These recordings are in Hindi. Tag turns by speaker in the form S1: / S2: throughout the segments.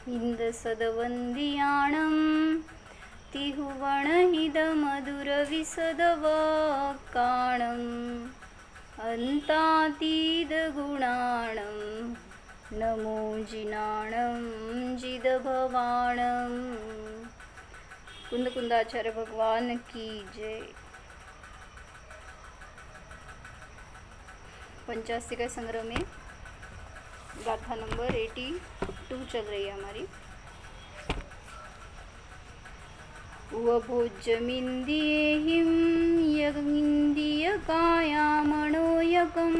S1: इंदसदवन्दियाणं तिहुवणहिदमधुरविसदवकाणम् अन्तातीदगुणाणं नमो जिनाणं जिदभवाणं। कुंद कुंदाचार्य भगवान की जय। 85 का संग्रह में गाथा नंबर 82 चल रही है हमारी। वभोज्यमिन्द्रियेहिं यगिन्द्रियकायामणोयकं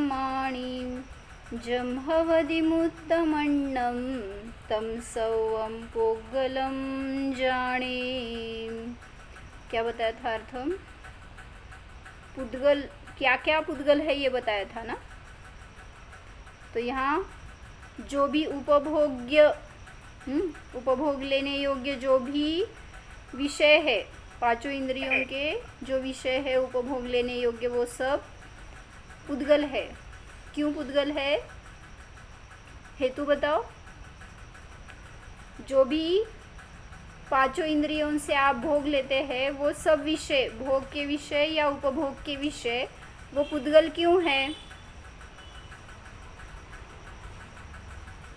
S1: माणिं जम्हवदिमुत्तमन्नं तं सौवं पोग्गलं जाने। क्या बताया था अर्थम? पुद्गल क्या क्या पुद्गल है ये बताया था ना। तो यहाँ जो भी उपभोग लेने योग्य जो भी विषय है, पांचों इंद्रियों के जो विषय है उपभोग लेने योग्य, वो सब पुद्गल है। क्यों पुद्गल है? हेतु बताओ। जो भी पांचों इंद्रियों से आप भोग लेते हैं वो सब विषय, भोग के विषय या उपभोग के विषय, वो पुद्गल क्यों है?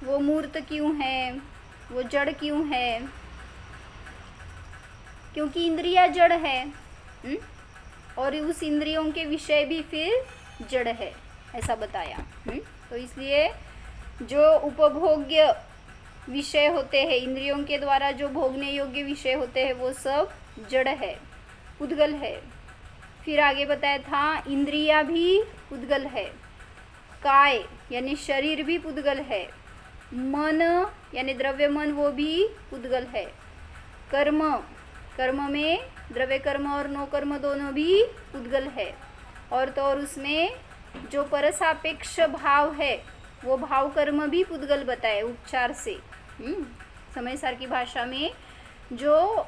S1: वो मूर्त क्यों है? वो जड़ क्यों है? क्योंकि इंद्रिया जड़ है। और उस इंद्रियों के विषय भी फिर जड़ है, ऐसा बताया। तो इसलिए जो उपभोग्य विषय होते हैं, इंद्रियों के द्वारा जो भोगने योग्य विषय होते हैं, वो सब जड़ है, पुद्गल है। फिर आगे बताया था इंद्रिया भी पुद्गल है, काय यानी शरीर भी पुद्गल है, मन यानी द्रव्य मन वो भी पुद्गल है, कर्म में द्रव्य कर्म और नो कर्म दोनों भी पुद्गल है। और तो और उसमें जो परसापेक्ष भाव है वो भाव कर्म भी पुद्गल बताए उपचार से। समय सार की भाषा में जो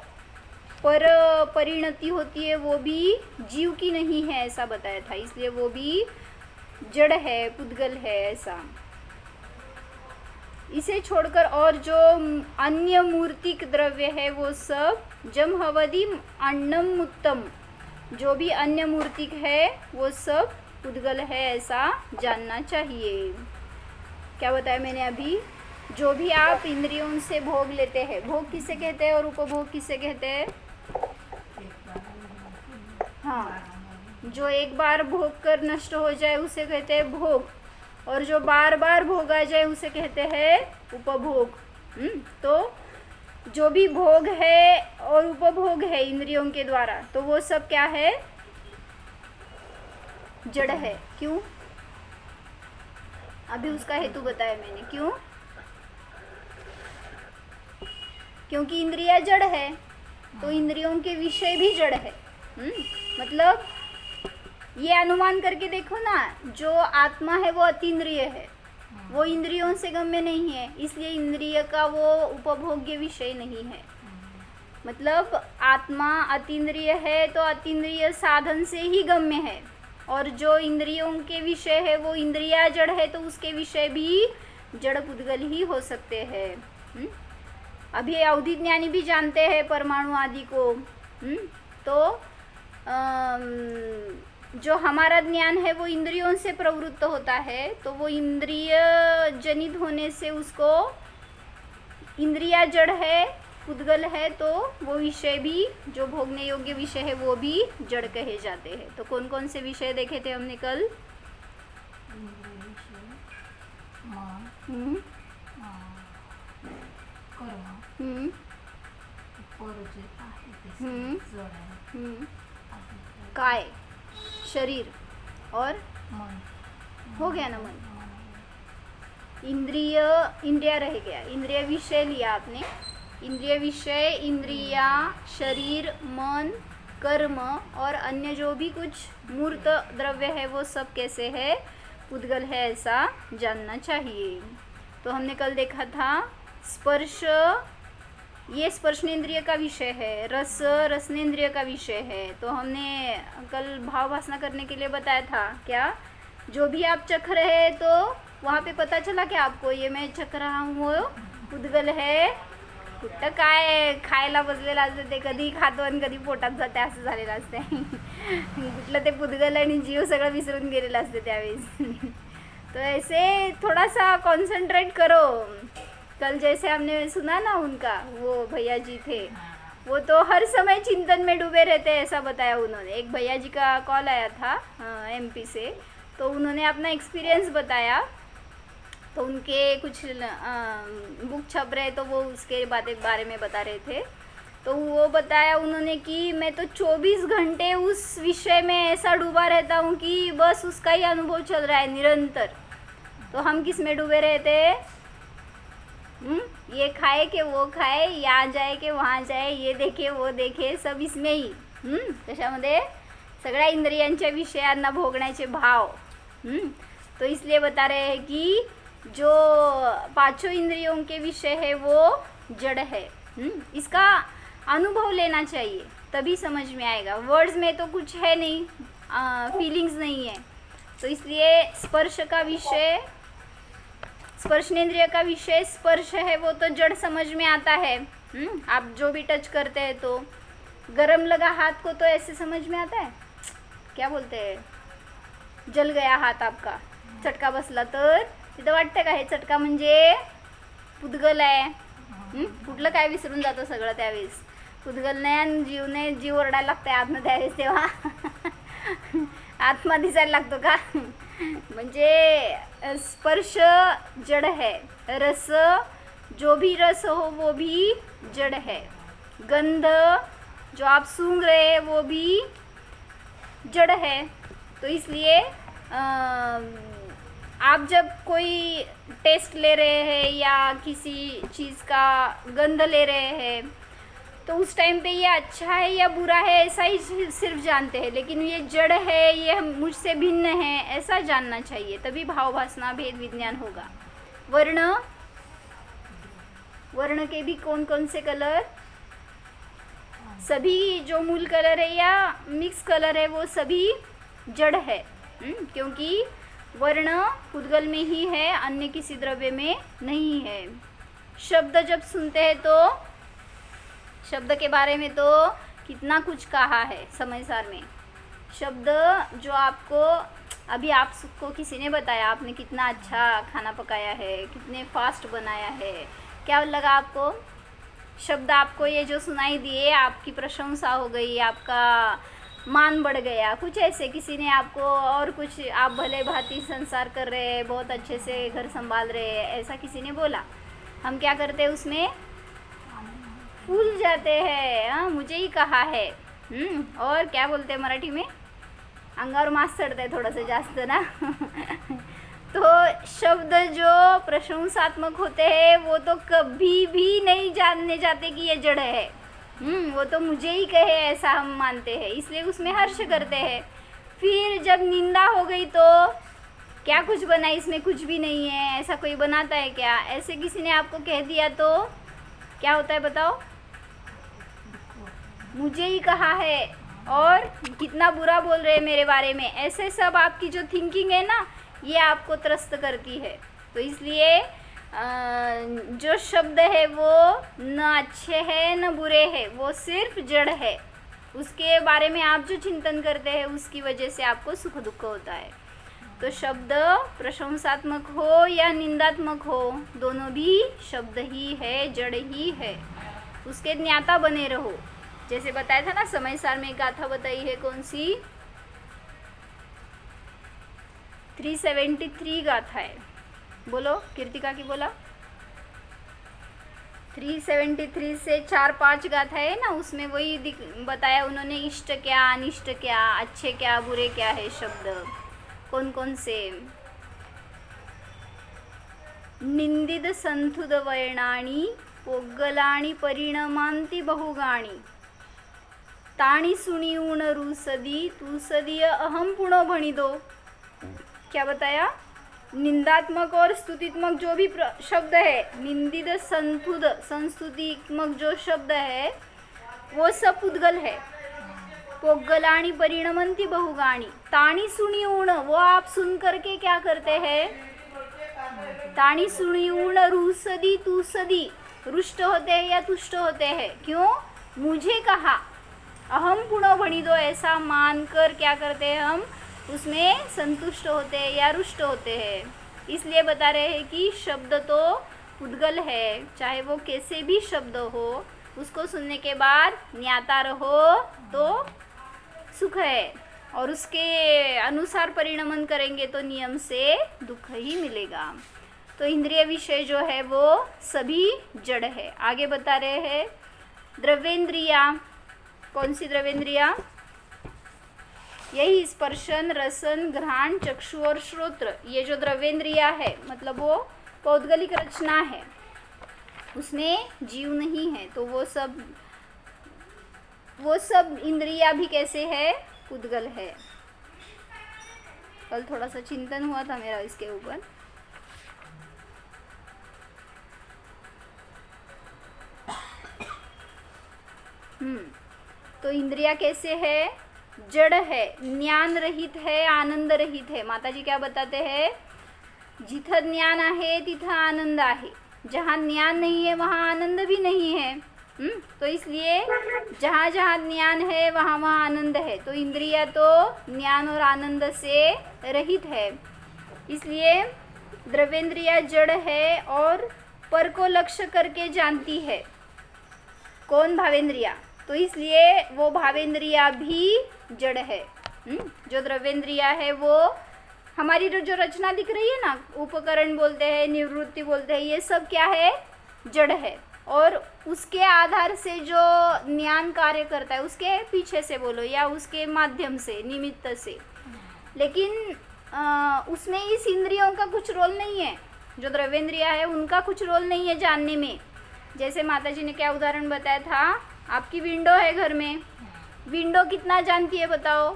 S1: परिणति होती है वो भी जीव की नहीं है, ऐसा बताया था। इसलिए वो भी जड़ है, पुद्गल है, ऐसा। इसे छोड़कर और जो अन्य मूर्तिक द्रव्य है वो सब जमहवदि अन्नम उत्तम, जो भी अन्य मूर्तिक है वो सब पुद्गल है, ऐसा जानना चाहिए। क्या बताया मैंने अभी? जो भी आप इंद्रियों से भोग लेते हैं, भोग किसे कहते हैं और उपभोग किसे कहते हैं? हाँ, जो एक बार भोग कर नष्ट हो जाए उसे कहते हैं भोग, और जो बार बार भोगा जाए उसे कहते हैं उपभोग। तो जो भी भोग है और उपभोग है इंद्रियों के द्वारा, तो वो सब क्या है? जड़ है। क्यों? अभी उसका हेतु बताया मैंने। क्यों? क्योंकि इंद्रिया जड़ है, तो इंद्रियों के विषय भी जड़ है। मतलब ये अनुमान करके देखो ना, जो आत्मा है वो अतीन्द्रिय है, वो इंद्रियों से गम्य नहीं है, इसलिए इंद्रिय का वो उपभोग्य विषय नहीं है। मतलब आत्मा अतीन्द्रिय है तो अतीन्द्रिय साधन से ही गम्य है, और जो इंद्रियों के विषय है वो इंद्रिया जड़ है, तो उसके विषय भी जड़ पुद्गल ही हो सकते हैं। अभी अवधि ज्ञानी भी जानते हैं परमाणु आदि को। तो जो हमारा ज्ञान है वो इंद्रियों से प्रवृत्त होता है, तो वो इंद्रिय जनित होने से उसको इंद्रिया जड़ है, पुद्गल है, तो वो विषय भी जो भोगने योग्य विषय है वो भी जड़ कहे जाते हैं। तो कौन कौन से विषय देखे थे हमने कल? काय शरीर और मन हो गया ना। मन इंद्रिया रह गया, इंद्रिय विषय लिया आपने। इंद्रिय विषय, इंद्रिया, शरीर, मन, कर्म और अन्य जो भी कुछ मूर्त द्रव्य है वो सब कैसे है? पुद्गल है, ऐसा जानना चाहिए। तो हमने कल देखा था स्पर्श, ये स्पर्शनेन्द्रिय का विषय है, रस रसनेन्द्रिय का विषय है। तो हमने कल भाव वासना करने के लिए बताया था क्या? जो भी आप चख रहे हैं तो वहाँ पे पता चला क्या आपको? ये मैं चक रहा हूँ वो पुद्गल है. कुठं काय खायला बसलेलं असतं ते, कधी खातो आणि कधी पोटात जाते असं झालेलं असते. कुठलं ते पुद्गल आणि जीव सगळं विसरून गेलेलं असते त्यावेळेस. तो ऐसे थोड़ा सा कॉन्सेंट्रेट करो. कल जैसे हमने सुना ना उनका, वो भैया जी थे, वो तो हर समय चिंतन में डूबे रहते हैं ऐसा बताया उन्होंने. एक भैया जी का कॉल आया था MP से, तो उन्होंने अपना एक्सपीरियंस बताया. तो उनके कुछ बुक छप रहे तो वो उसके बारे में बता रहे थे. तो वो बताया उन्होंने कि मैं तो 24 घंटे उस विषय में ऐसा डूबा रहता हूँ कि बस उसका ही अनुभव चल रहा है निरंतर. तो हम किस में डूबे रहते हैं? ये खाए कि वो खाए, यहाँ जाए कि वहाँ जाए, ये देखे वो देखे, सब इसमें ही. कशामध्ये? सगळ्या इंद्रियांच्या विषयांना भोगण्याचे भाव. तो इसलिए बता रहे हैं कि जो पांचों इंद्रियों के विषय है वो जड़ है. इसका अनुभव लेना चाहिए तभी समझ में आएगा. वर्ड्स में तो कुछ है नहीं, फीलिंग्स नहीं है. तो इसलिए स्पर्श का विषय, स्पर्शनेंद्रिय का विषय स्पर्श है, वो तो जड़ समझ में आता है. आप जो भी टच करते हैं तो गरम लगा हाथ को तो ऐसे समझ में आता है, क्या बोलते हैं, जल गया हात आपका, चटका बसला तर तिथं वाटतं का हे चटका म्हणजे पुद्गल आहे. कुठलं काय विसरून जातं सगळं त्यावेळेस. पुद्गल नाही आणि जीव ओरडायला लागतं आत्मा त्यावेळेस. तेव्हा आत्मा दिसायला लागतो का? म्हणजे स्पर्श जड़ है, रस जो भी रस हो वो भी जड़ है, गंध जो आप सूंघ रहे हैं वो भी जड़ है. तो इसलिए आप जब कोई टेस्ट ले रहे हैं या किसी चीज़ का गंध ले रहे हैं तो उस टाइम पे ये अच्छा है या बुरा है ऐसा ही सिर्फ जानते हैं, लेकिन ये जड़ है, ये मुझसे भिन्न है ऐसा जानना चाहिए, तभी भाव भासना भेद विज्ञान होगा. वर्ण के भी कौन कौन से कलर? सभी जो मूल कलर है या मिक्स कलर है वो सभी जड़ है. क्योंकि वर्ण पुद्गल में ही है, अन्य किसी द्रव्य में नहीं है. शब्द जब सुनते हैं तो शब्द के बारे में तो कितना कुछ कहा है समयसार में. शब्द जो आपको अभी आपको किसी ने बताया, आपने कितना अच्छा खाना पकाया है, कितने फास्ट बनाया है, क्या लगा आपको? शब्द आपको ये जो सुनाई दिए, आपकी प्रशंसा हो गई, आपका मान बढ़ गया, कुछ ऐसे किसी ने आपको और कुछ, आप भले भांति संसार कर रहे हैं, बहुत अच्छे से घर संभाल रहे हैं, ऐसा किसी ने बोला. हम क्या करते हैं उसमें? फूल जाते हैं. मुझे ही कहा है. और क्या बोलते हैं मराठी में? अंगावर मांस चढ़ता है थोड़ा सा जास्त ना. तो शब्द जो प्रशंसात्मक होते हैं वो तो कभी भी नहीं जानने जाते कि ये जड़ है. वो तो मुझे ही कहे ऐसा हम मानते हैं, इसलिए उसमें हर्ष करते हैं. फिर जब निंदा हो गई तो क्या कुछ बना, इसमें कुछ भी नहीं है, ऐसा कोई बनाता है क्या? ऐसे किसी ने आपको कह दिया तो क्या होता है बताओ? मुझे ही कहा है और कितना बुरा बोल रहे हैं मेरे बारे में, ऐसे सब आपकी जो थिंकिंग है ना ये आपको त्रस्त करती है. तो इसलिए जो शब्द है वो न अच्छे हैं न बुरे हैं, वो सिर्फ जड़ है. उसके बारे में आप जो चिंतन करते हैं उसकी वजह से आपको सुख दुख होता है. तो शब्द प्रशंसात्मक हो या निंदात्मक हो, दोनों भी शब्द ही है, जड़ ही है. उसके ज्ञाता बने रहो. जैसे बताया था ना समयसार में एक गाथा बताई है, कौन सी? 373 गाथा है. बोलो, कीर्तिका की बोला. 373 से 4-5 गाथा है ना, उसमें वही बताया उन्होंने, इष्ट क्या, अनिष्ट क्या, अच्छे क्या, बुरे क्या है शब्द, कौन कौन से. निंदित संथुद वर्णाणी पोग्गलाणी परिणमांती बहुगाणी ताणी सुनिऊन रुसदी तुसदीय अहम पुणो भणिदो. क्या बताया? निंदात्मक और स्तुतित्मक जो भी शब्द है, निंदित संतुद संस्तुतित्मक जो शब्द है वो सब पुद्गल है. पोग्गलाणी परिणमंती बहुगाणी ताणी सुनिऊन, वो आप सुन करके क्या करते हैं? ताणी सुणी ऊण रूसदी तुसदी, रुष्ट होते हैं या तुष्ट होते हैं, क्यों? मुझे कहा, अहम पुनो भणी दो, ऐसा मानकर क्या करते हैं हम, उसमें संतुष्ट होते हैं या रुष्ट होते हैं। इसलिए बता रहे हैं कि शब्द तो उद्गल है, चाहे वो कैसे भी शब्द हो, उसको सुनने के बाद ज्ञाता रहो तो सुख है, और उसके अनुसार परिणमन करेंगे तो नियम से दुख ही मिलेगा। तो इंद्रिय विषय जो है वो सभी जड़ है। आगे बता रहे हैं द्रव्येंद्रिया, कौन सी द्रव्येंद्रिया? यही स्पर्शन, रसन, घ्राण, चक्षु और श्रोत्र, ये जो द्रव्येंद्रिया है मतलब वो पौद्गलिक रचना है, उसमें जीव नहीं है, तो वो सब इंद्रिया भी कैसे है? उद्गल है। कल थोड़ा सा चिंतन हुआ था मेरा इसके ऊपर। तो इंद्रिया कैसे है? जड़ है, ज्ञान रहित है, आनंद रहित है। माताजी क्या बताते हैं? जिथं ज्ञान आहे तिथं आनंद आहे, जहाँ ज्ञान नहीं है वहाँ आनंद भी नहीं है। तो इसलिए जहाँ जहाँ ज्ञान है वहाँ वहाँ आनंद है। तो इंद्रिया तो ज्ञान और आनंद से रहित है, इसलिए द्रव्येंद्रिया जड़ है और पर को लक्ष्य करके जानती है। कौन? भावेंद्रिया। तो इसलिए वो भावेंद्रिया भी जड़ है। जो द्रव्येंद्रिया है वो हमारी जो रचना दिख रही है ना, उपकरण बोलते हैं, निवृत्ति बोलते हैं, ये सब क्या है? जड़ है। और उसके आधार से जो ज्ञान कार्य करता है, उसके पीछे से बोलो या उसके माध्यम से, निमित्त से, लेकिन उसमें इस इंद्रियों का कुछ रोल नहीं है। जो द्रव्येंद्रिया है उनका कुछ रोल नहीं है जानने में। जैसे माताजी ने क्या उदाहरण बताया था, आपकी विंडो है घर में, विंडो कितना जानती है बताओ?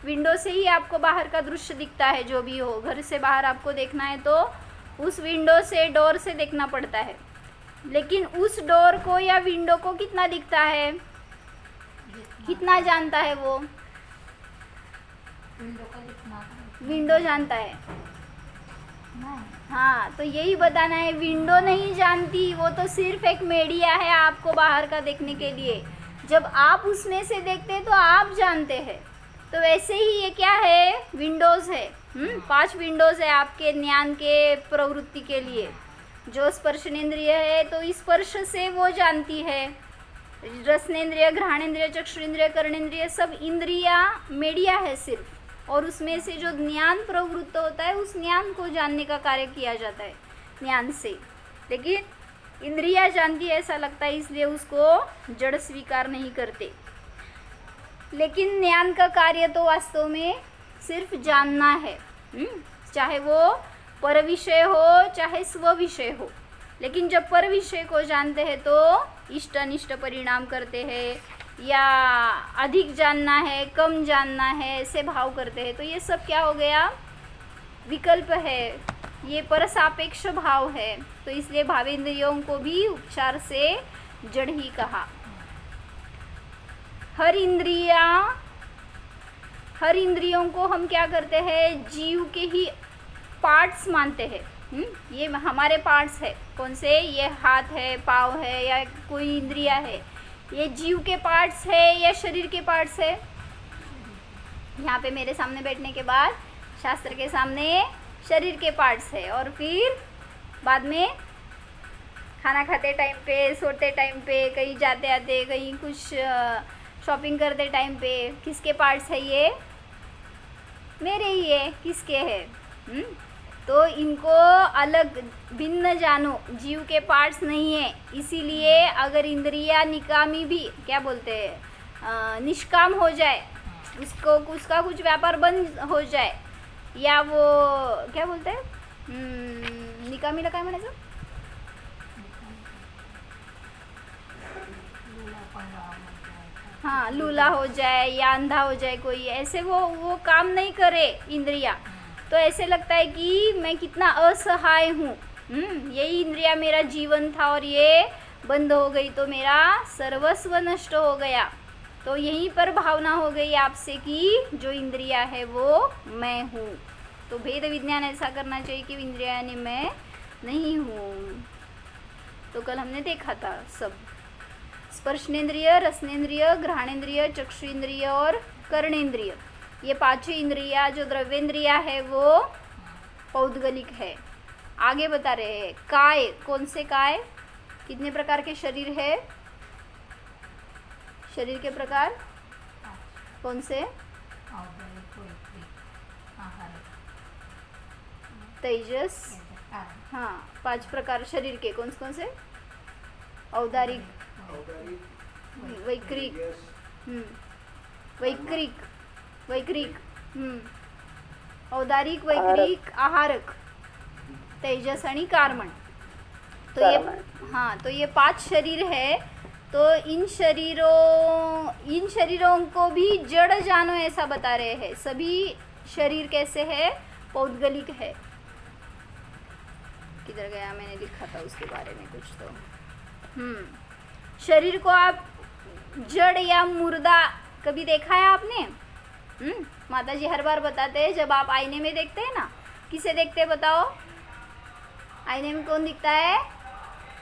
S1: विंडो से ही आपको बाहर का दृश्य दिखता है, जो भी हो, घर से बाहर आपको देखना है तो उस विंडो से, डोर से देखना पड़ता है। लेकिन उस डोर को या विंडो को कितना दिखता है, कितना जानता है वो? विंडो जानता है। हाँ, तो यही बताना है, विंडो नहीं जानती, वो तो सिर्फ एक मीडिया है आपको बाहर का देखने के लिए। जब आप उसमें से देखते हैं तो आप जानते हैं। तो वैसे ही ये क्या है? विंडोज़ है। 5 विंडोज़ है आपके ज्ञान के प्रवृत्ति के लिए। जो स्पर्शनेन्द्रिय है तो स्पर्श से वो जानती है, रसनेन्द्रिय, घ्राणेन्द्रिय, चक्षुरेन्द्रिय, कर्णेन्द्रिय, सब इंद्रिया मीडिया है सिर्फ, और उसमें से जो ज्ञान प्रवृत्त होता है उस ज्ञान को जानने का कार्य किया जाता है ज्ञान से। लेकिन इंद्रिया जानती है ऐसा लगता है, इसलिए उसको जड़ स्वीकार नहीं करते। लेकिन ज्ञान का कार्य तो वास्तव में सिर्फ जानना है, चाहे वो पर विषय हो चाहे स्व विषय हो। लेकिन जब पर विषय को जानते हैं तो इष्ट अनिष्ट परिणाम करते हैं, या अधिक जानना है, कम जानना है, ऐसे भाव करते हैं। तो ये सब क्या हो गया? विकल्प है, ये परसापेक्ष भाव है। तो इसलिए भावेंद्रियों को भी उपचार से जड़ ही कहा। हर इंद्रियों को हम क्या करते हैं? जीव के ही पार्ट्स मानते हैं। ये हमारे पार्ट्स है। कौन से? ये हाथ है, पाँव है, या कोई इंद्रिया है, ये जीव के पार्ट्स है या शरीर के पार्ट्स है? यहाँ पे मेरे सामने बैठने के बाद शास्त्र के सामने शरीर के पार्ट्स है, और फिर बाद में खाना खाते टाइम पे, सोते टाइम पे, कहीं जाते आते, कहीं कुछ शॉपिंग करते टाइम पे किसके पार्ट्स है? ये मेरे ही है। किसके है? तो इनको अलग भिन्न जानो, जीव के पार्ट्स नहीं है। इसीलिए अगर इंद्रिया निकामी भी, क्या बोलते हैं, निष्काम हो जाए, उसका कुछ व्यापार बंद हो जाए, या वो क्या बोलते हैं, निकामीला काय म्हणायचं? हाँ, लूला हो जाए या अंधा हो जाए कोई, ऐसे वो काम नहीं करे इंद्रिया, तो ऐसे लगता है कि मैं कितना असहाय हूँ। यही इंद्रिया मेरा जीवन था और ये बंद हो गई तो मेरा सर्वस्व नष्ट हो गया। तो यहीं पर भावना हो गई आपसे कि जो इंद्रिया है वो मैं हूँ। तो भेद विज्ञान ऐसा करना चाहिए कि इंद्रिय यानी मैं नहीं हूँ। तो कल हमने देखा था सब, स्पर्शनेन्द्रिय, रसनेन्द्रिय, घ्राणेन्द्रिय, चक्षुइंद्रिय और कर्णेन्द्रिय, ये पांचों इंद्रिया जो द्रव्येंद्रिया है वो पौद्गलिक है। आगे बता रहे हैं काय, कौन से काय, कितने प्रकार के शरीर है, शरीर के प्रकार कौन से, तेजस, हाँ 5 प्रकार शरीर के, कौन से, औदारिक, वैक्रिक, वैक्रिक, औदारिक, वैक्रिक, आहारक, तेजस आणि कार्मण। तो ये हाँ, तो ये 5 शरीर है। तो इन शरीरों को भी जड़ जानो ऐसा बता रहे हैं। सभी शरीर कैसे है, पौद्गलिक है। किधर गया, मैंने लिखा था उसके बारे में कुछ तो। शरीर को आप जड़ या मुर्दा कभी देखा है आपने? माता जी हर बार बताते हैं, जब आप आईने में देखते हैं ना, किसे देखते हैं बताओ? आईने में कौन दिखता है?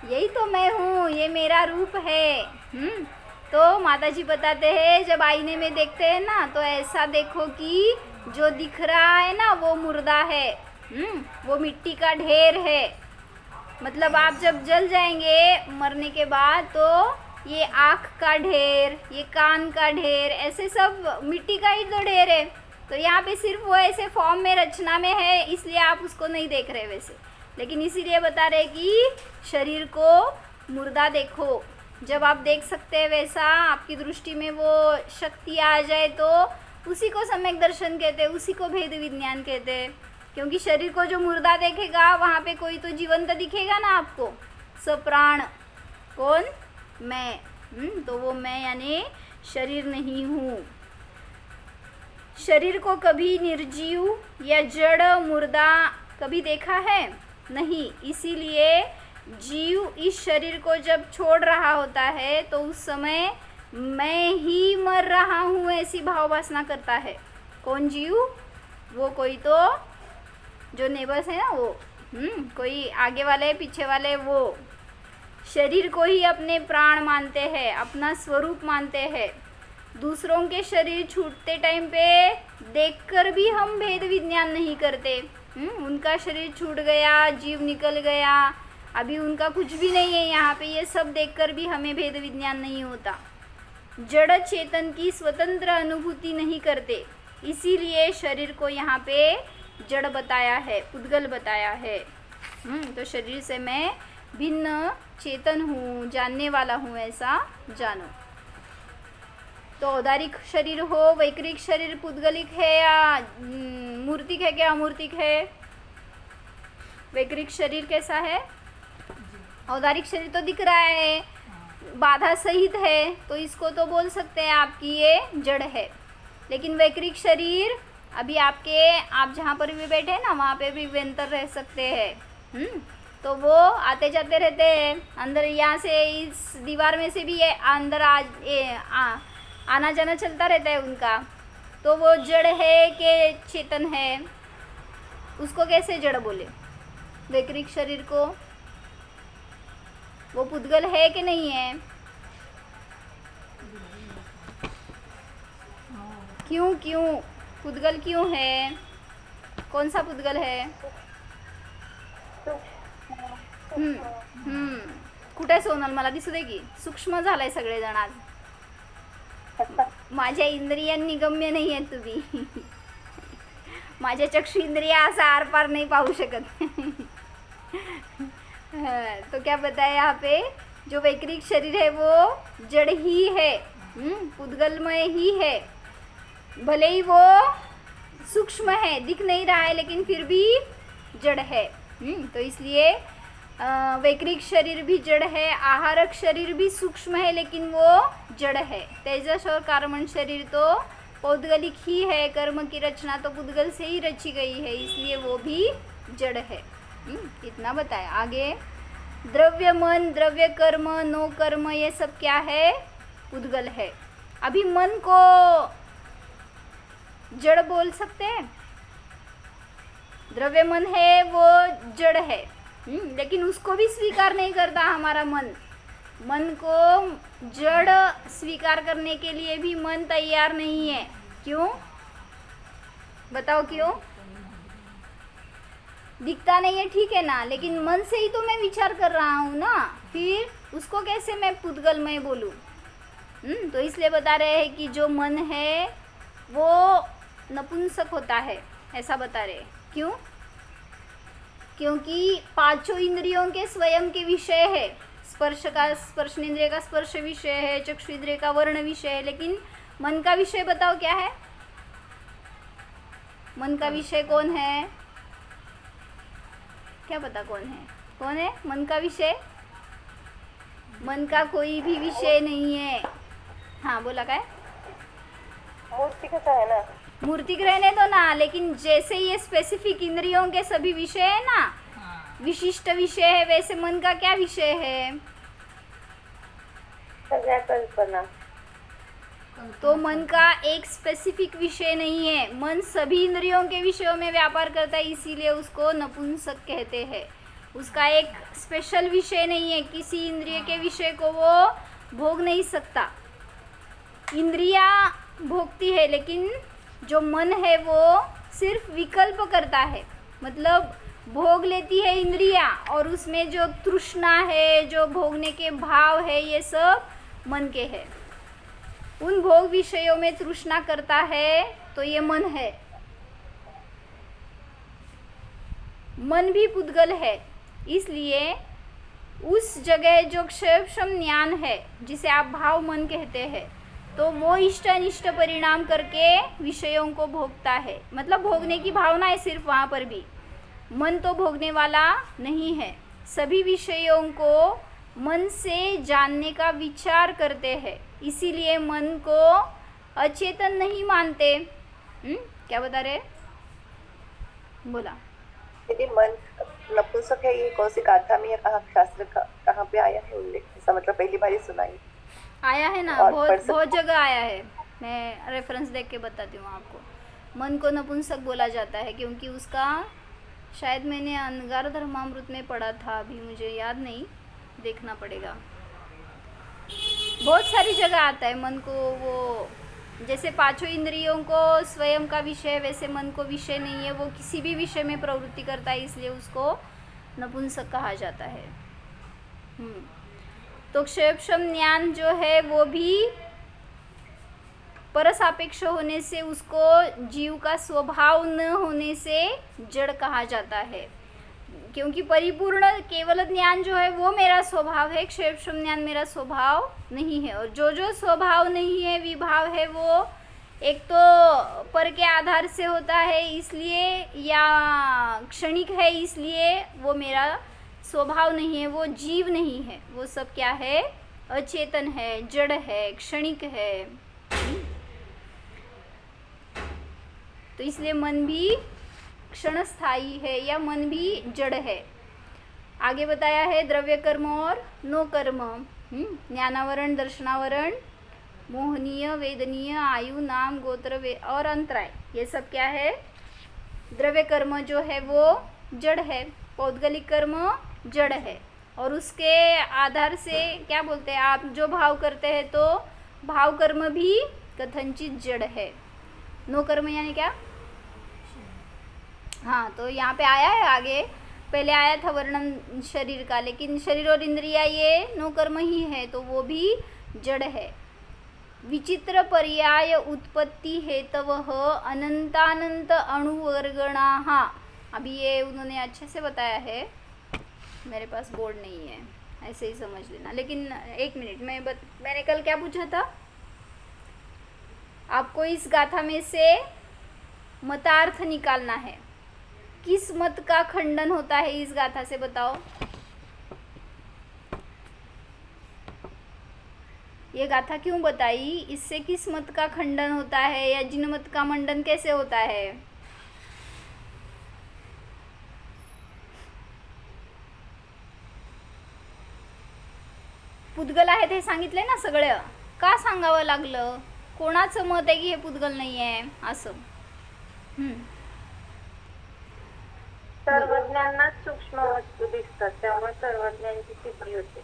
S1: यही तो मैं हूँ, ये मेरा रूप है। तो माता जी बताते हैं जब आईने में देखते हैं ना, तो ऐसा देखो कि जो दिख रहा है ना वो मुर्दा है, वो मिट्टी का ढेर है। मतलब आप जब जल जाएंगे मरने के बाद, तो ये आँख का ढेर, ये कान का ढेर, ऐसे सब मिट्टी का ही तो ढेर है। तो यहाँ पे सिर्फ वो ऐसे फॉर्म में, रचना में है, इसलिए आप उसको नहीं देख रहे वैसे। लेकिन इसीलिए बता रहे कि शरीर को मुर्दा देखो। जब आप देख सकते हैं वैसा, आपकी दृष्टि में वो शक्ति आ जाए, तो उसी को सम्यक दर्शन कहते हैं, उसी को भेद विज्ञान कहते हैं। क्योंकि शरीर को जो मुर्दा देखेगा, वहाँ पे कोई तो जीवंत दिखेगा ना आपको, सप्राण। कौन? मैं। तो वो मैं यानी शरीर नहीं हूँ। शरीर को कभी निर्जीव या जड़ मुर्दा कभी देखा है? नहीं। इसीलिए जीव इस शरीर को जब छोड़ रहा होता है, तो उस समय मैं ही मर रहा हूँ ऐसी भाववासना करता है। कौन जीव? वो कोई तो जो नेबर्स है ना, वो कोई आगे वाले पीछे वाले, वो शरीर को ही अपने प्राण मानते हैं, अपना स्वरूप मानते हैं। दूसरों के शरीर छूटते टाइम पे देखकर भी हम भेद विज्ञान नहीं करते। उनका शरीर छूट गया, जीव निकल गया, अभी उनका कुछ भी नहीं है यहाँ पे, ये सब देखकर भी हमें भेद विज्ञान नहीं होता। जड़ चेतन की स्वतंत्र अनुभूति नहीं करते, इसीलिए शरीर को यहाँ पे जड़ बताया है, पुद्गल बताया है। तो शरीर से मैं भिन्न चेतन हूँ, जानने वाला हूँ, ऐसा जानो। तो औदारिक शरीर हो, वैक्रिक शरीर पुद्गलिक है या मूर्तिक है, क्या अमूर्तिक है? वैक्रिक शरीर कैसा है? औदारिक शरीर तो दिख रहा है, बाधा सहित है, तो इसको तो बोल सकते हैं आपकी ये जड़ है। लेकिन वैक्रिक शरीर, अभी आप जहाँ पर भी बैठे हैं ना, वहाँ पे भी व्यंतर रह सकते हैं। तो वो आते जाते रहते हैं अंदर, यहाँ से इस दीवार में से भी ये अंदर आना जाना चलता रहता है उनका। तो वो जड़ है कि चेतन है? उसको कैसे जड़ बोले? वैक्रिक शरीर को वो पुद्गल है कि नहीं है? क्यों पुद्गल क्यों है? कौन सा पुद्गल है? कुठे सोनल, मला दिसू दे की सूक्ष्म झालाय सगळेजण आज। माझ्या इंद्रियांनी गम्य नाही आहे तुम्ही। माझ्या चक्षु इंद्रिया असा आरपार नहीं पाहू शकत। तो क्या बताया यहाँ पे, जो वैक्रिक शरीर है वो जड़ ही है, पुद्गलमय ही है। भले ही वो सूक्ष्म है, दिख नहीं रहा है, लेकिन फिर भी जड़ है। तो इसलिए वैक्रिक शरीर भी जड़ है, आहारक शरीर भी सूक्ष्म है, लेकिन वो जड़ है। तेजस और कार्मण शरीर तो पौद्गलिक ही है, कर्म की रचना तो पुद्गल से ही रची गई है, इसलिए वो भी जड़ है। इतना बताया। आगे द्रव्य मन, द्रव्य कर्म, नो कर्म, ये सब क्या है? पुद्गल है। अभी मन को जड़ बोल सकते हैं? द्रव्य मन है वो जड़ है, लेकिन उसको भी स्वीकार नहीं करता हमारा मन। मन को जड़ स्वीकार करने के लिए भी मन तैयार नहीं है। क्यों बताओ क्यों? दिखता नहीं है ठीक है ना, लेकिन मन से ही तो मैं विचार कर रहा हूँ ना, फिर उसको कैसे मैं पुद्गलमय बोलूँ? तो इसलिए बता रहे हैं कि जो मन है वो नपुंसक होता है, ऐसा बता रहे हैं। क्यों? क्योंकि पांचों इंद्रियों के स्वयं के विषय है। स्पर्श इंद्रिय का स्पर्श विषय है, चक्षु इंद्रिय का वर्ण विषय है, लेकिन मन का विषय बताओ क्या है? मन का विषय कौन है? क्या पता कौन है? कौन है मन का विषय? मन का कोई भी विषय नहीं है। हाँ बोला क्या?
S2: मूर्तिक है ना,
S1: मूर्तिक रहने दो ना, लेकिन जैसे ये स्पेसिफिक इंद्रियों के सभी विषय है ना, विशिष्ट विषय है, वैसे मन का क्या विषय है?
S2: कल्पना।
S1: तो मन का एक स्पेसिफिक विषय नहीं है, मन सभी इंद्रियों के विषयों में व्यापार करता है, इसीलिए उसको नपुंसक कहते हैं। उसका एक स्पेशल विषय नहीं है, किसी इंद्रिय के विषय को वो भोग नहीं सकता। इंद्रिया भोगती है, लेकिन जो मन है वो सिर्फ विकल्प करता है, मतलब भोग लेती है इंद्रिया, और उसमें जो तृष्णा है, जो भोगने के भाव है, ये सब मन के है। उन भोग विषयों में तृष्णा करता है तो ये मन है। मन भी पुद्गल है, इसलिए उस जगह जो क्षयक्षम ज्ञान है, जिसे आप भाव मन कहते हैं, तो वो इष्ट अनिष्ट परिणाम करके विषयों को भोगता है, मतलब भोगने की भावना है सिर्फ वहाँ पर भी। मन तो भोगने वाला नहीं है। सभी विषयों को मन से जानने का विचार करते हैं, इसीलिए मन को अचेतन नहीं मानते। क्या बता रहे? बोला।
S2: यदि मन नपुंसक है, ये कौन सी गाथा में या शास्त्र कहाँ पे आया है उल्लेख? ऐसा मतलब पहली बार ही सुनाई
S1: आया है ना, बहुत जगह आया है। मैं रेफरेंस देख के बताती हूँ आपको। मन को नपुंसक बोला जाता है क्योंकि उसका, शायद मैंने अंगार धर्मामृत में पढ़ा था, अभी मुझे याद नहीं, देखना पड़ेगा। बहुत सारी जगह आता है मन को। वो जैसे पांचों इंद्रियों को स्वयं का विषय, वैसे मन को विषय नहीं है, वो किसी भी विषय में प्रवृत्ति करता है, इसलिए उसको नपुंसक कहा जाता है। तो क्षयक्षम ज्ञान जो है वो भी परसापेक्ष होने से, उसको जीव का स्वभाव न होने से जड़ कहा जाता है। क्योंकि परिपूर्ण केवल ज्ञान जो है वो मेरा स्वभाव है, क्षयक्षम ज्ञान मेरा स्वभाव नहीं है। और जो जो स्वभाव नहीं है, विभाव है, वो एक तो पर के आधार से होता है इसलिए, या क्षणिक है इसलिए वो मेरा स्वभाव नहीं है, वो जीव नहीं है। वो सब क्या है? अचेतन है, जड़ है, क्षणिक है। तो इसलिए मन भी क्षणस्थायी है, या मन भी जड़ है। आगे बताया है द्रव्य कर्म और नो कर्म, ज्ञानावरण, दर्शनावरण, मोहनीय, वेदनीय, आयु, नाम, गोत्र और अंतराय, ये सब क्या है? द्रव्य कर्म जो है वो जड़ है, पौद्गलिक कर्म जड़ है, और उसके आधार से क्या बोलते हैं आप, जो भाव करते हैं तो भाव कर्म भी कथनचित जड़ है। नो कर्म यानी क्या? हाँ, तो यहाँ पे आया है आगे, पहले आया था वर्णन शरीर का, लेकिन शरीर और इंद्रिया ये नो कर्म ही है, तो वो भी जड़ है। विचित्र पर्याय उत्पत्ति हेतवः अनंतानंत अणुवर्गणाः, अभी ये उन्होंने अच्छे से बताया है, मेरे पास बोर्ड नहीं है, ऐसे ही समझ लेना। लेकिन एक मिनट, मैंने कल क्या पूछा था आपको? इस गाथा में से मतार्थ निकालना है। किस मत का खंडन होता है इस गाथा से, बताओ? ये गाथा क्यों बताई? इससे किस मत का खंडन होता है, या जिन मत का मंडन कैसे होता है? पुद्गल आहेत हे सांगितले ना सगळं, का सांगावं लागलं? कोणाचं मत आहे की हे पुद्गल नाही आहे असं?
S3: सर्वज्ञांनाच सूक्ष्म वस्तू दिसतात, त्यामुळे सर्वज्ञांची सिद्धी होते.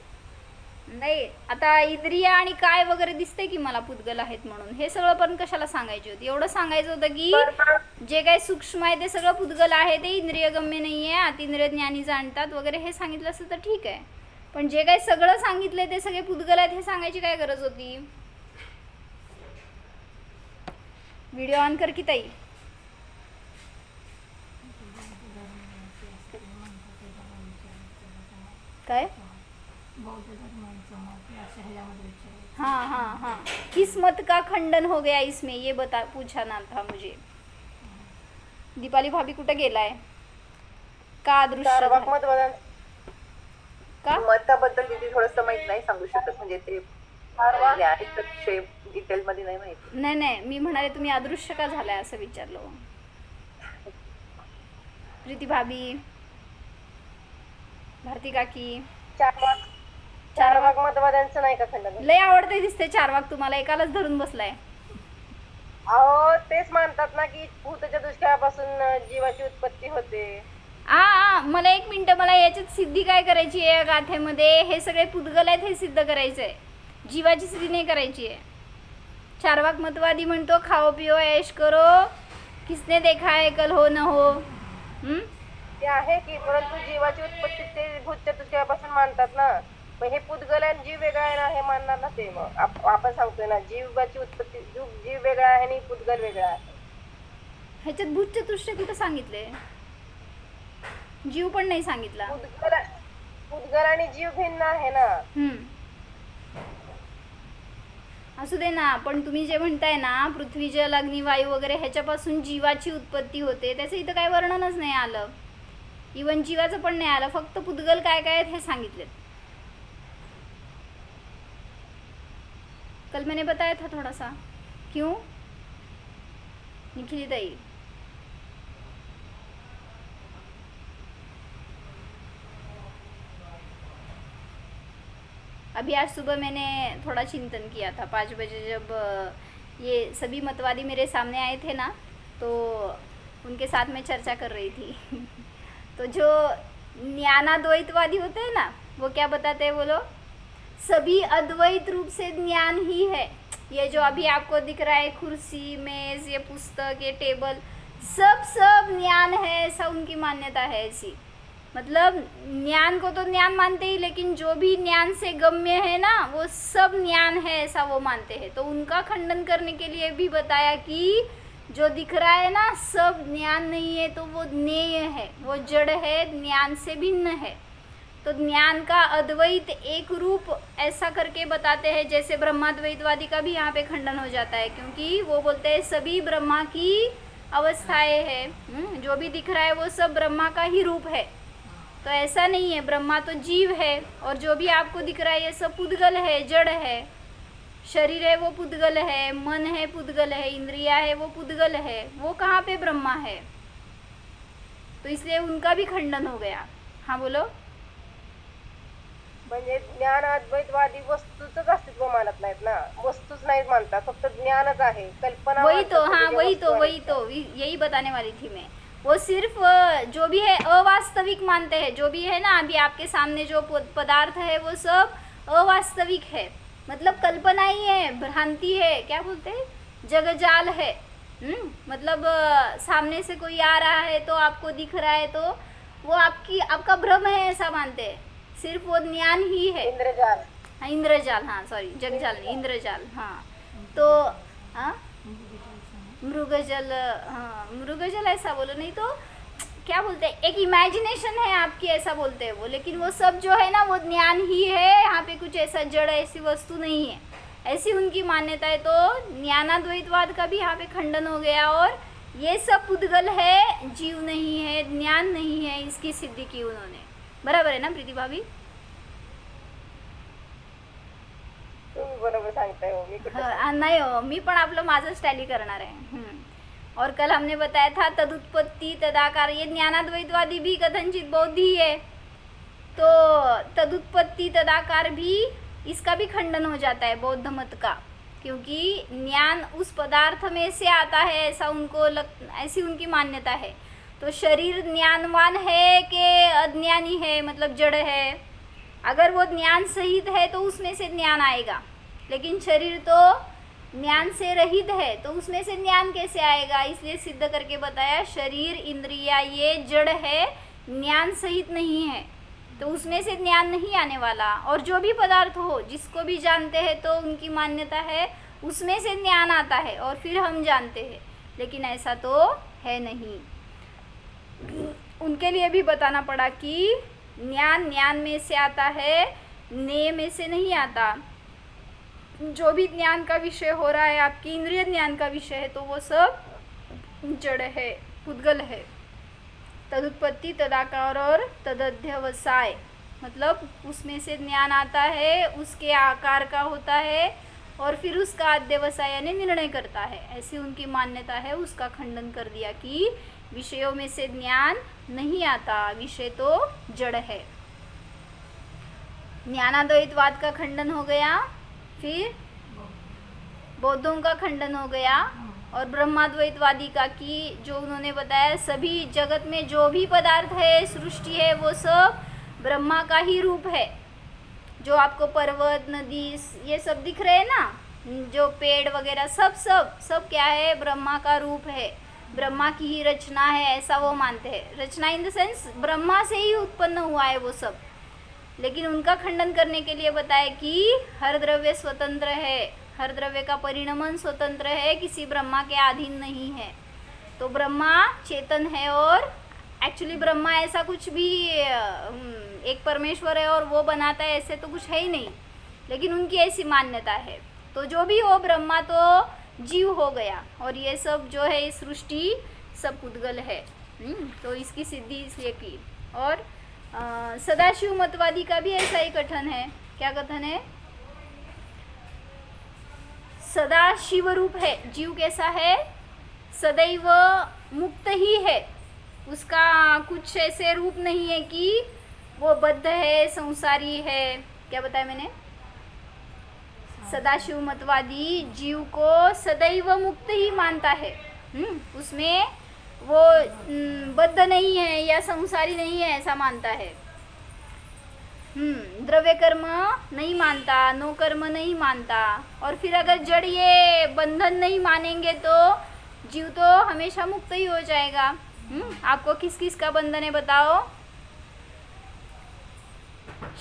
S1: नाही, आता इंद्रिय आणि काय वगैरे दिसते की मला पुद्गल आहेत म्हणून, हे सगळं पण कशाला सांगायचे होते? एवढं सांगायचं होतं की जे काही सूक्ष्म आहे ते सगळं पुद्गल आहे, ते इंद्रियगम्य नाही आहे, अतिंद्रिय ज्ञानी जाणतात वगैरे हे सांगितलं असतं तर ठीक आहे. पण जे काही सगळं सांगितलंय ते सगळे पुद्गल आहेत हे सांगायची काय गरज होती? व्हिडिओ ऑन कर की ताई. काय? हाँ हाँ हाँ, किस मत का खंडन हो गया इसमें, ये बता पूछा ना था मुझे. दीपाली भाभी कुठं गेलाय? का अदृश्य
S2: चारवाक
S1: झाला?
S2: मतवादां
S1: का?
S2: मताबद्दल तिथे थोडंसं माहित नाही सांगू शकत, म्हणजे ते ज्ञानिक विषय डिटेल मध्ये नाही माहिती.
S1: नाही नाही, मी म्हणाले तुम्ही अदृश्य का झालाय असं विचारलो. प्रीती भाभी, भारती काकी,
S2: चारवाक मतवाद्यांचं नाही का खंडन?
S1: लय आवडते दिसते चार वाग तुम्हाला, एकालाच धरून बसलाय.
S2: अहो तेच मानतात ना की भूतच्या दुष्काळापासून जीवाची उत्पत्ती होते.
S1: मला एक मिनिट, मला याच्यात सिद्धी काय करायची आहे? या गाथेमध्ये हे सगळे पुद्गल आहेत हे सिद्ध करायचं आहे, जीवाची सिद्धी नाही करायची आहे. चारवाक मतवादी म्हणतो खाओ पिओ ऐश करो, किसने देखा है कल हो न हो.
S2: ते आहे की, परंतु जीवाची उत्पत्ती ते भूतच्या दुष्काळापासून मानतात ना. मग हे पुद्गल आणि जीव वेगळा आहे ना, हे मानणार ना ते. मग आपण सांगतोय ना जीवाची उत्पत्ती, जीव वेगळा आहे आणि पुद्गल वेगळा आहे.
S1: ह्याच्यात भूतचतुष्ट कुठं सांगितले? जीव पण नाही सांगितला.
S2: पुद्गल आणि जीव भिन्न आहे ना.
S1: असू दे ना, पण तुम्ही जे म्हणताय ना पृथ्वी जल अग्नी वायू वगैरे ह्याच्यापासून जीवाची उत्पत्ती होते, त्याचं इथं काही वर्णनच नाही आलं. इवन जीवाचं पण नाही आलं, फक्त पुद्गल काय काय आहेत हे सांगितले. कल मैंने बताया था थोड़ा सा. क्यों निखिली ताई? अभी आज सुबह मैंने थोड़ा चिंतन किया था 5 बजे, जब ये सभी मतवादी मेरे सामने आए थे ना, तो उनके साथ में चर्चा कर रही थी. तो जो ज्ञानाद्वैतवादी होते हैं ना, वो क्या बताते हैं बोलो? सभी अद्वैत रूप से ज्ञान ही है. ये जो अभी आपको दिख रहा है कुर्सी, मेज, ये पुस्तक, ये टेबल, सब ज्ञान है, ऐसा उनकी मान्यता है. ऐसी मतलब ज्ञान को तो ज्ञान मानते ही, लेकिन जो भी ज्ञान से गम्य है ना वो सब ज्ञान है, ऐसा वो मानते हैं. तो उनका खंडन करने के लिए भी बताया कि जो दिख रहा है ना सब ज्ञान नहीं है, तो वो ज्ञेय है, वो जड़ है, ज्ञान से भिन्न है. तो ज्ञान का अद्वैत एक रूप ऐसा करके बताते हैं. जैसे ब्रह्माद्वैतवादी का भी यहाँ पे खंडन हो जाता है, क्योंकि वो बोलते हैं सभी ब्रह्मा की अवस्थाएं हैं, जो भी दिख रहा है वो सब ब्रह्मा का ही रूप है. तो ऐसा नहीं है, ब्रह्मा तो जीव है, और जो भी आपको दिख रहा है ये सब पुद्गल है, जड़ है. शरीर है वो पुद्गल है, मन है पुद्गल है, इंद्रिया है वो पुद्गल है. वो कहाँ पे ब्रह्मा है? तो इसलिए उनका भी खंडन हो गया. हाँ बोलो.
S2: म्हणजे ज्ञान अद्वैतवादी वस्तूच अस्तित्व मानत नाहीत ना, वस्तूच नाहीत मानतात, फक्त ज्ञानच आहे, कल्पना.
S1: वही तो, हाँ वही तो यही बताने वाली थी मैं. वो सिर्फ जो भी है अवास्तविक मानते हैं. जो भी है ना अभी आपके सामने जो पदार्थ है वो सब अवास्तविक है, मतलब कल्पना ही है, भ्रांति है, क्या बोलते हैं, जगजाल है. मतलब सामने से कोई आ रहा है तो आपको दिख रहा है, तो वो आपका भ्रम है, ऐसा मानते हैं. सिर्फ वो ज्ञान ही है.
S2: इंद्रजाल.
S1: हाँ इंद्रजाल, हाँ सॉरी जगजाल नहीं, इंद्रजाल. हाँ तो हाँ मृगजल, हाँ मृगजल ऐसा बोलो, नहीं तो क्या बोलते हैं, एक इमेजिनेशन है आपकी, ऐसा बोलते हैं वो. लेकिन वो सब जो है ना वो ज्ञान ही है, यहाँ पे कुछ ऐसा जड़ ऐसी वस्तु नहीं है, ऐसी उनकी मान्यता है. तो ज्ञानाद्वैतवाद का भी यहाँ पे खंडन हो गया, और ये सब पुद्गल है, जीव नहीं है, ज्ञान नहीं है, इसकी सिद्धि की उन्होंने. बराबर है ना प्रीति भाभी?
S2: तुम्ही बरोबर सांगताय हो, मी कुठे
S1: नहीं हो, मी पण आपलं माझंच टॅली करणार आहे. और कल हमने बताया था तदुत्पत्ति तदाकार, ये ज्ञानाद्वैतवादी भी कथनचित बौद्ध ही है. तो तदुत्पत्ति तदाकार भी, इसका भी खंडन हो जाता है बौद्ध मत का, क्योंकि ज्ञान उस पदार्थ में से आता है, ऐसा उनको ऐसी उनकी मान्यता है. तो तो शरीर ज्ञानवान है कि अज्ञानी है, मतलब जड़ है? अगर वो ज्ञान सहित है तो उसमें से ज्ञान आएगा, लेकिन शरीर तो ज्ञान से रहित है, तो उसमें से ज्ञान कैसे आएगा? इसलिए सिद्ध करके बताया शरीर इंद्रिया ये जड़ है, ज्ञान सहित नहीं है, तो उसमें से ज्ञान नहीं आने वाला। और जो भी पदार्थ हो जिसको भी जानते हैं तो उनकी मान्यता है उसमें से ज्ञान आता है और फिर हम जानते हैं, लेकिन ऐसा तो है नहीं। उनके लिए भी बताना पड़ा कि ज्ञान ज्ञान में से आता है, ने में से नहीं आता। जो भी ज्ञान का विषय हो रहा है, आपकी इंद्रिय ज्ञान का विषय है, तो वो सब जड़ है, पुद्गल है। तदुत्पत्ति, तदाकार और तदध्यवसाय, मतलब उसमें से ज्ञान आता है, उसके आकार का होता है और फिर उसका अध्यवसाय यानी निर्णय करता है, ऐसी उनकी मान्यता है। उसका खंडन कर दिया कि विषयों में से ज्ञान नहीं आता, विषय तो जड़ है। ज्ञानाद्वैतवाद का खंडन हो गया, फिर बौद्धों का खंडन हो गया, और ब्रह्माद्वैतवादी का कि जो उन्होंने बताया सभी जगत में जो भी पदार्थ है, सृष्टि है, वो सब ब्रह्मा का ही रूप है। जो आपको पर्वत, नदी ये सब दिख रहे हैं ना, जो पेड़ वगैरह सब क्या है? ब्रह्मा का रूप है, ब्रह्मा की ही रचना है, ऐसा वो मानते हैं। रचना इन द सेंस ब्रह्मा से ही उत्पन्न हुआ है वो सब। लेकिन उनका खंडन करने के लिए बताया कि हर द्रव्य स्वतंत्र है, हर द्रव्य का परिणमन स्वतंत्र है, किसी ब्रह्मा के अधीन नहीं है। तो ब्रह्मा चेतन है और एक्चुअली ब्रह्मा ऐसा कुछ भी एक परमेश्वर है और वो बनाता है, ऐसे तो कुछ है ही नहीं, लेकिन उनकी ऐसी मान्यता है। तो जो भी हो, ब्रह्मा तो जीव हो गया और ये सब जो है इस सृष्टि सब पुद्गल है। तो इसकी सिद्धि इसलिए की। और सदाशिव मतवादी का भी ऐसा ही कथन है। क्या कथन है? सदा शिव रूप है, जीव कैसा है? सदैव मुक्त ही है, उसका कुछ ऐसे रूप नहीं है कि वो बद्ध है, संसारी है। क्या बताया मैंने? सदाशिव मतवादी जीव को सदैव मुक्त ही मानता है। उसमें वो बद्ध नहीं है या संसारी नहीं है, ऐसा मानता है। द्रव्य कर्म नहीं मानता, नो कर्म नहीं मानता। और फिर अगर जड़ ये बंधन नहीं मानेंगे तो जीव तो हमेशा मुक्त ही हो जाएगा। आपको किस किस का बंधन है बताओ?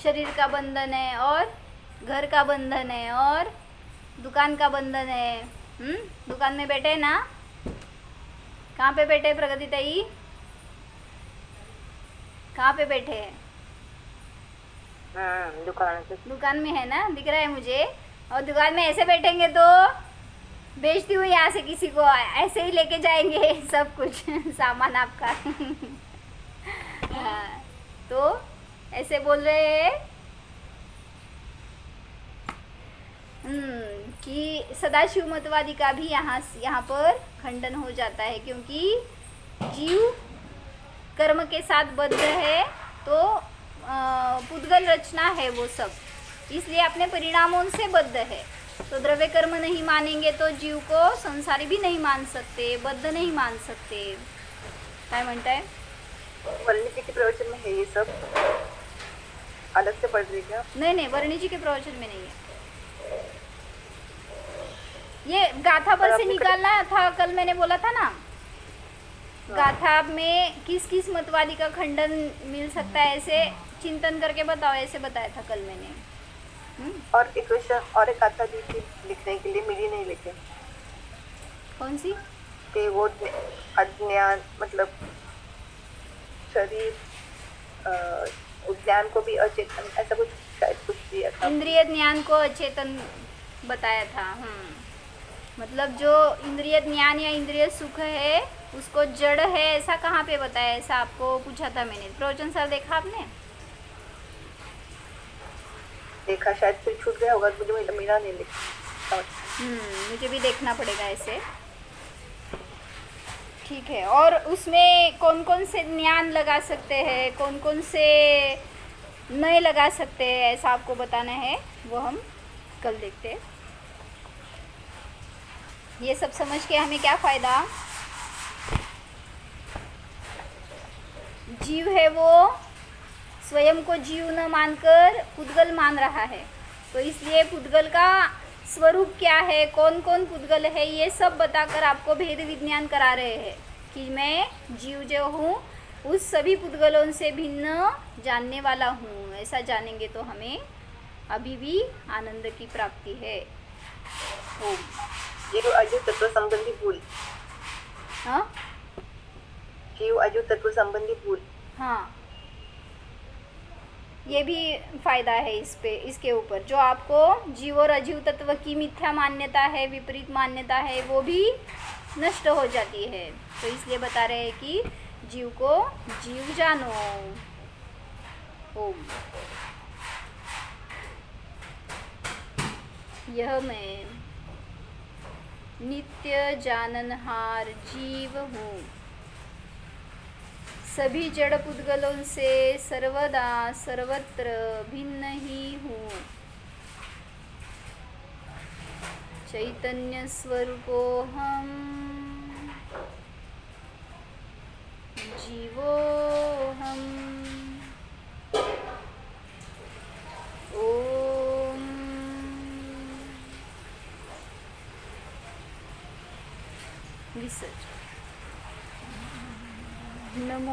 S1: शरीर का बंधन है और घर का बंधन है और दुकान का बंधन है। दुकान में बैठे ना? कहाँ पे बैठे प्रगति ताई? कहाँ पे बैठे हैं? दुकान में है ना, दिख रहा है मुझे। और दुकान में ऐसे बैठेंगे तो बेचती हूँ यहाँ से किसी को, ऐसे ही लेके जाएंगे सब कुछ सामान आपका हाँ, तो ऐसे बोल रहे हैं कि सदाशिव मतवादी का भी यहाँ पर खंडन हो जाता है, क्योंकि जीव कर्म के साथ बद्ध है, तो पुद्गल रचना है वो सब, इसलिए अपने परिणामों से बद्ध है। तो द्रव्य कर्म नहीं मानेंगे तो जीव को संसारी भी नहीं मान सकते, बद्ध नहीं मान सकते। काय म्हणता है?
S2: वर्णिजी के प्रवचन में है ये सब, अलग से पढ़ रही क्या?
S1: नहीं, वर्णिजी के प्रवचन में नहीं है। ये गाथा पर से निकालना था, कल मैंने बोला था ना। गाथा में किस किस मतवादी का खंडन मिल सकता है, ऐसे चिंतन करके बताओ, ऐसे बताया था कल मैंने।
S2: और एक क्वेश्चन और एक गाथा दी थी लिखने के लिए, मिली नहीं लेकिन।
S1: कौन सी?
S2: कि वो अज्ञान मतलब शरीर ज्ञान को भी अचेतन, ऐसा कुछ शायद कुछ दिया था।
S1: इंद्रिय ज्ञान को अचेतन बताया था। मतलब जो इंद्रिय ज्ञान या इंद्रिय सुख है उसको जड़ है, ऐसा कहाँ पे बताया? ऐसा आपको पूछा था मैंने। प्रवचन सर देखा आपने?
S2: देखा, शायद फिर छूट गया होगा, मुझे मिला नहीं लिखा।
S1: मुझे भी देखना पड़ेगा ऐसे। ठीक है। और उसमें कौन कौन से ज्ञान लगा सकते हैं, कौन कौन से नहीं लगा सकते, ऐसा आपको बताना है, वो हम कल देखते हैं। ये सब समझ के हमें क्या फ़ायदा? जीव है वो स्वयं को जीव न मानकर पुद्गल मान रहा है। तो इसलिए पुद्गल का स्वरूप क्या है, कौन कौन पुद्गल है, ये सब बताकर आपको भेद विज्ञान करा रहे हैं कि मैं जीव जो हूँ उस सभी पुद्गलों से भिन्न जानने वाला हूँ। ऐसा जानेंगे तो हमें अभी भी आनंद की प्राप्ति है। ओम।
S2: जीव अजीव तत्व संबंधी भूल।
S1: हाँ
S2: जीव अजीव तत्व संबंधी भूल।
S1: हाँ, ये भी फायदा है इसके ऊपर। जो आपको जीव और अजीव तत्व की मिथ्या मान्यता है, विपरीत मान्यता है, वो भी नष्ट हो जाती है। तो इसलिए बता रहे हैं कि जीव को जीव जानो। ओम। यह मैं नित्य जाननहार जीव हूँ, सभी जड़ पुद्गलों से सर्वदा सर्वत्र भिन्न ही हूँ। चैतन्य स्वरूपो हम जीवो हम। ओम। विसर्जन। नमो